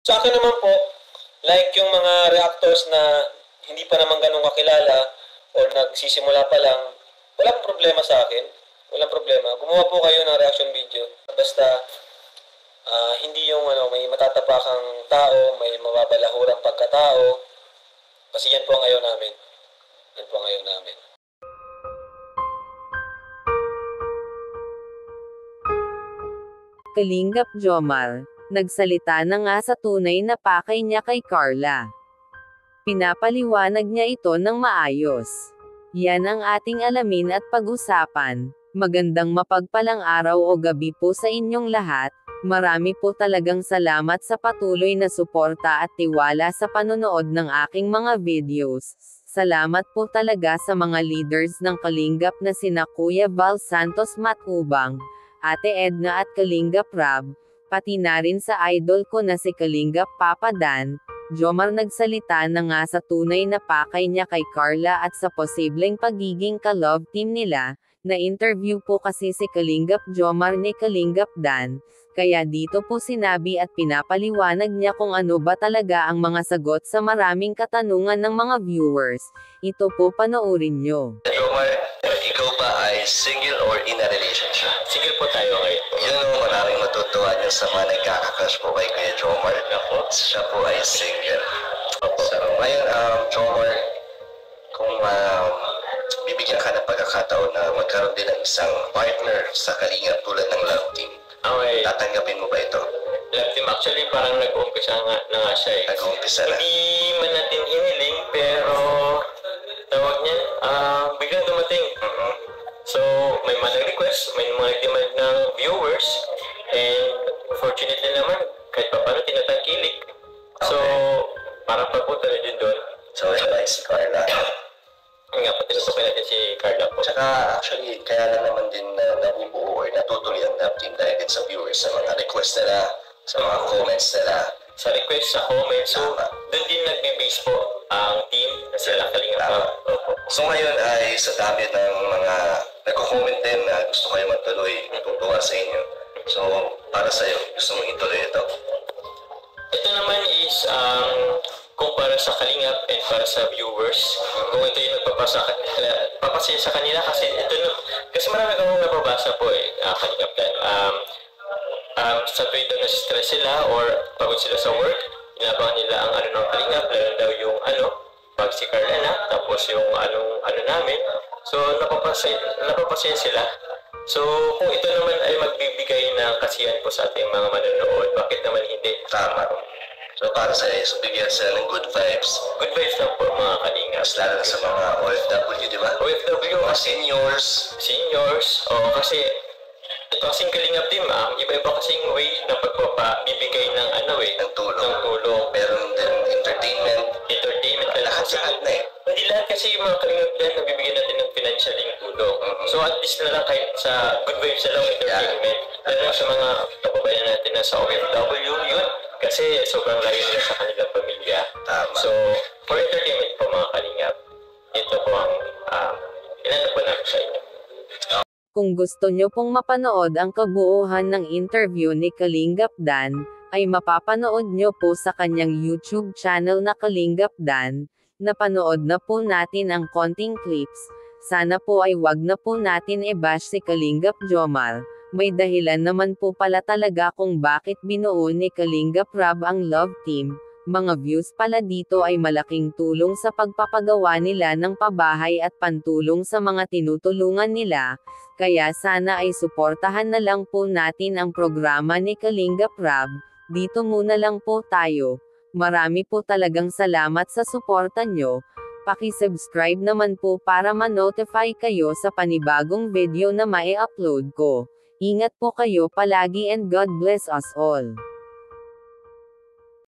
Sa akin naman po, like yung mga reactors na hindi pa naman ganun kakilala or nagsisimula pa lang, walang problema sa akin. Walang problema. Gumawa po kayo ng reaction video. Basta hindi yung may matatapakang tao, may mababalahurang pagkatao. Kasi yan po ang ayaw namin. Yan po ang ayaw namin. Kalingap Jomar, nagsalita na nga sa tunay na pakay niya kay Carla. Pinapaliwanag niya ito ng maayos. Yan ang ating alamin at pag-usapan. Magandang mapagpalang araw o gabi po sa inyong lahat. Marami po talagang salamat sa patuloy na suporta at tiwala sa panonood ng aking mga videos. Salamat po talaga sa mga leaders ng Kalingap na sina Kuya Val Santos Matubang, Ate Edna at Kalingap Rab, pati na rin sa idol ko na si Kalingap Papa Dan. Jomar nagsalita na nga sa tunay na pakay niya kay Carla at sa posibleng pagiging ka-love team nila. Na-interview po kasi si Kalingap Jomar ni Kalingap Dan, kaya dito po sinabi at pinapaliwanag niya kung ano ba talaga ang mga sagot sa maraming katanungan ng mga viewers. Ito po panoorin nyo. Jomar, ikaw ba ay single or in a relationship? Sige po tayo ngayon. Yun ang maraming matutuwa niyo sa mga nagkakakrush po kay Kuya Jomar. Siya po ay single. So ngayon, Jomar, kung bibigyan ka ng pagkakataon na magkaroon din ng isang partner sa Kalingap tulad ng love team, Okay. tatanggapin mo ba ito? Love team, actually parang nag-uumpisa na nga siya eh. Nag-uumpisa na. Hindi man natin hiniling, pero tawag niya, biglang dumating. So, may mga nag-request, may mga nag-demand ng viewers, and fortunately naman, kahit pa paano tinatangkilik. So, parang pagpunta na din doon. So, siya ay si Carla. Nga po, tinutukoy natin si Carla po. Tsaka actually, kaya lang naman din nabubuo or natutuloy ang love team dahil din sa viewers, sa mga request nila, sa mga comments nila. Sa request, sa comments, so doon din nagbe-base po ang team na sila Kalingap. So ngayon ay sa dami ng mga nagko-comment din na gusto kayo magtuloy, tutuwa sa inyo. So, para sa'yo, gusto mong ituloy ito? Ito naman is kung para sa Kalingap and para sa viewers, kung ito yung papasaya sa kanila kasi ito kasi marami akong nababasa po eh, Kalingap yan. Sa tuwing daw na-stress sila or pagod sila sa work, inabangan nila ang ng Kalingap, lalo daw yung pag si Carla na, tapos yung ano namin. So, napapasaya sila. So, kung ito naman ay magbibigay ng kasiyahan po sa ating mga manonood, bakit naman hindi? Tama. So, para sa iyo, bigyan sila ng good vibes. Good vibes lang po mga Kalingap. Lalo na sa mga OFW, di ba? OFW, Mga seniors. Kasi ito kasing Kalingap din, iba-iba kasing way na pagpapabibigay ng Ng tulong. ng tulong. Meron din entertainment. Lahat sa lahat na eh. Hindi lahat kasi yung mga Kalingap din nabibigyan natin ng financial tulong. So at least na lang kahit sa good vibes na lang entertainment. Lalo sa mga kababayan natin na sa OFW, yun. Kasi sobrang layo nila sa kanilang pamilya. Tama. So, for entertainment po mga Kalingap, ito po ang inanap po namin sa inyo. Kung gusto nyo pong mapanood ang kabuuhan ng interview ni Kalingap Dan, ay mapapanood nyo po sa kanyang YouTube channel na Kalingap Dan. Napanood na po natin ang konting clips. Sana po ay wag na po natin i-bash si Kalingap Jomar. May dahilan naman po pala talaga kung bakit binuo ni Kalingap Rab ang love team. Mga views pala dito ay malaking tulong sa pagpapagawa nila ng pabahay at pantulong sa mga tinutulungan nila. Kaya sana ay suportahan na lang po natin ang programa ni Kalingap Rab. Dito muna lang po tayo. Marami po talagang salamat sa suporta nyo. Paki-subscribe naman po para ma-notify kayo sa panibagong video na mai-upload ko. Ingat po kayo palagi and God bless us all.